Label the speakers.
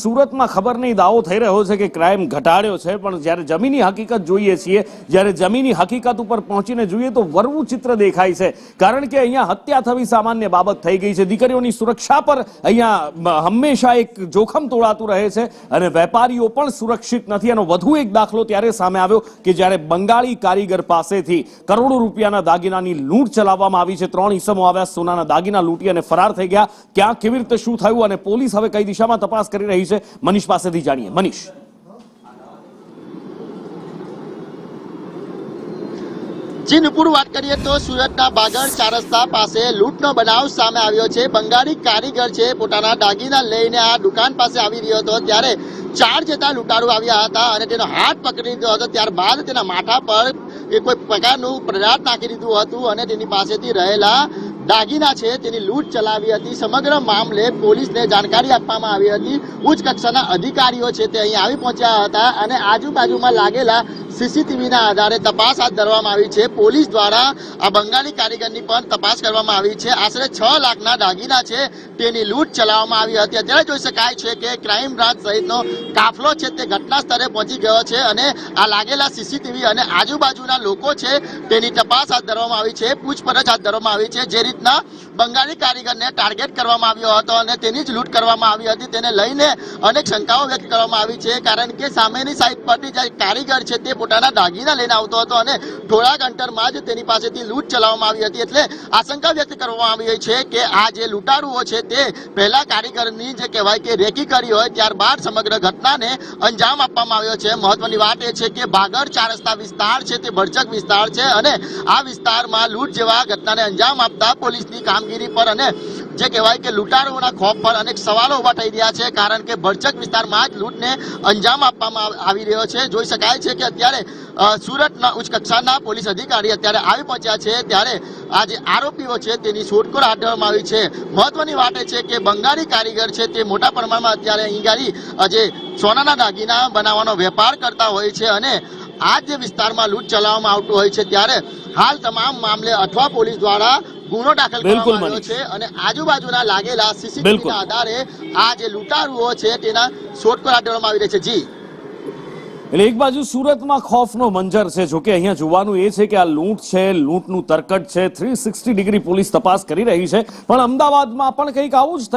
Speaker 1: સુરતમાં ખબર નહીં દાવો થઈ રહ્યો છે કે ક્રાઇમ ઘટાડ્યો છે, પણ જ્યારે જમીની હકીકત જોઈએ છીએ, જ્યારે જમીની હકીકત ઉપર પહોંચીને જોઈએ તો વરવું ચિત્ર દેખાય છે. કારણ કે અહીંયા હત્યા થવી સામાન્ય બાબત થઈ ગઈ છે. દીકરીઓની સુરક્ષા પર અહીંયા હંમેશા એક જોખમ તોળાતું રહે છે અને વેપારીઓ પણ સુરક્ષિત નથી. એનો વધુ એક દાખલો ત્યારે સામે આવ્યો કે જ્યારે બંગાળી કારીગર પાસેથી કરોડો રૂપિયાના દાગીનાની લૂંટ ચલાવવામાં આવી છે. 3 ઈસમો આવ્યા, સોનાના દાગીના લૂંટી અને ફરાર થઈ ગયા. ક્યાં કેવી રીતે શું થયું અને પોલીસ હવે કઈ દિશામાં તપાસ કરી રહી છે, મનીષ પાસેથી જાણીએ. મનીષ,
Speaker 2: જી નુપુર, વાત કરીએ તો સુરતના બાગડ 4 રસ્તા પાસે લૂંટનો બનાવ સામે આવ્યો છે. બંગાળી કારીગર છે, પોતાના દાગીના લઈને આ દુકાન પાસે આવી રહ્યો હતો ત્યારે 4 જેટલા લૂંટારૂ આવ્યા હતા અને તેનો હાથ પકડી લીધો હતો. ત્યારબાદ તેના માથા પર કોઈ પ્રકારનું પદાર્થ નાખી દીધું હતું અને તેની પાસેથી રહેલા દાગીના છે તેની લૂંટ ચલાવી હતી. સમગ્ર મામલે પોલીસને જાણકારી આપવામાં આવી હતી. ઉચ્ચ કક્ષાના અધિકારીઓ છે તે અહીં આવી પહોંચ્યા હતા અને આજુબાજુમાં લાગેલા સીસીટીવીના આધારે તપાસ હાથ ધરવામાં આવી છે. પોલીસ દ્વારા આ બંગાળી કારીગરની પણ તપાસ કરવામાં આવી છે. આશરે 6 લાખના દાગીના છે તેની લૂંટ ચલાવવામાં આવી હતી. અત્યારે જોઈ શકાય છે કે ક્રાઇમ બ્રાન્ચ સહિતનો કાફલો છે તે ઘટના સ્થળે પહોંચી ગયો છે અને આ લાગેલા સીસીટીવી અને આજુબાજુના લોકો છે તેની તપાસ હાથ ધરવામાં આવી છે, પૂછપરછ હાથ ધરવામાં આવી છે. જે રીતના બંગાળી કારીગરને ટાર્ગેટ કરવામાં આવ્યો હતો અને તેની જ લૂંટ કરવામાં આવી હતી, તેને લઈને અનેક શંકાઓ વ્યક્ત કરવામાં આવી છે. કારણ કે સામેની સાઈડ પરથી જે કારીગર છે તે પોતાના દાગીના લઈને આવતો હતો અને થોડાક અંતરમાં જ તેની પાસેથી લૂંટ ચલાવવામાં આવી હતી. એટલે આશંકા વ્યક્ત કરવામાં આવી છે કે આ જે લૂંટારુઓ છે તે પહેલા કારીગરની જે કહેવાય કે રેકી કરી હોય ત્યારબાદ સમગ્ર ઘટનાને અંજામ આપવામાં આવ્યો છે. મહત્વની વાત એ છે કે બાગડ 4 રસ્તા વિસ્તાર છે તે ભરચક વિસ્તાર છે અને આ વિસ્તારમાં લૂંટ જેવા ઘટનાને અંજામ આપતા પોલીસની કામગીરી પર અને જે કહેવાય કે લૂંટારુઓના ખોફ પર અનેક સવાલો ઉભા થઈ રહ્યા છે. કારણ કે ભરચક વિસ્તારમાં જ લૂંટને અંજામ આપવામાં આવી રહ્યો છે. જોઈ શકાય છે કે અત્યારે સુરતના ઉચ્ચ કક્ષાના પોલીસ અધિકારી અત્યારે આવી પહોંચ્યા છે ત્યારે આ જે આરોપીઓ છે તેની શોધખોળ હાથ ધરવામાં આવી છે. મહત્વની વાત એ છે કે બંગાળી કારીગર છે તે મોટા પ્રમાણમાં અત્યારે અહીં જે સોનાના દાગીના બનાવવાનો વેપાર કરતા હોય છે અને આ જે વિસ્તારમાં લૂંટ ચલાવવામાં આવતું હોય છે ત્યારે હાલ તમામ મામલે અઠવા પોલીસ દ્વારા ગુનો દાખલ કરવામાં આવ્યો છે અને આજુબાજુના લાગેલા સીસીટીવીના આધારે આ જે લૂંટારુઓ છે તેના શોધખોળ હાથ ધરવામાં આવી રહી છે. જી,
Speaker 1: એટલે એક બાજુ સુરતમાં ખોફનો મંજર છે. જોકે અહીંયા જોવાનું એ છે કે આ લૂંટ છે, લૂંટનું તરકટ છે. 360 ડિગ્રી પોલીસ તપાસ કરી રહી છે, પણ અમદાવાદમાં પણ કંઈક આવું જ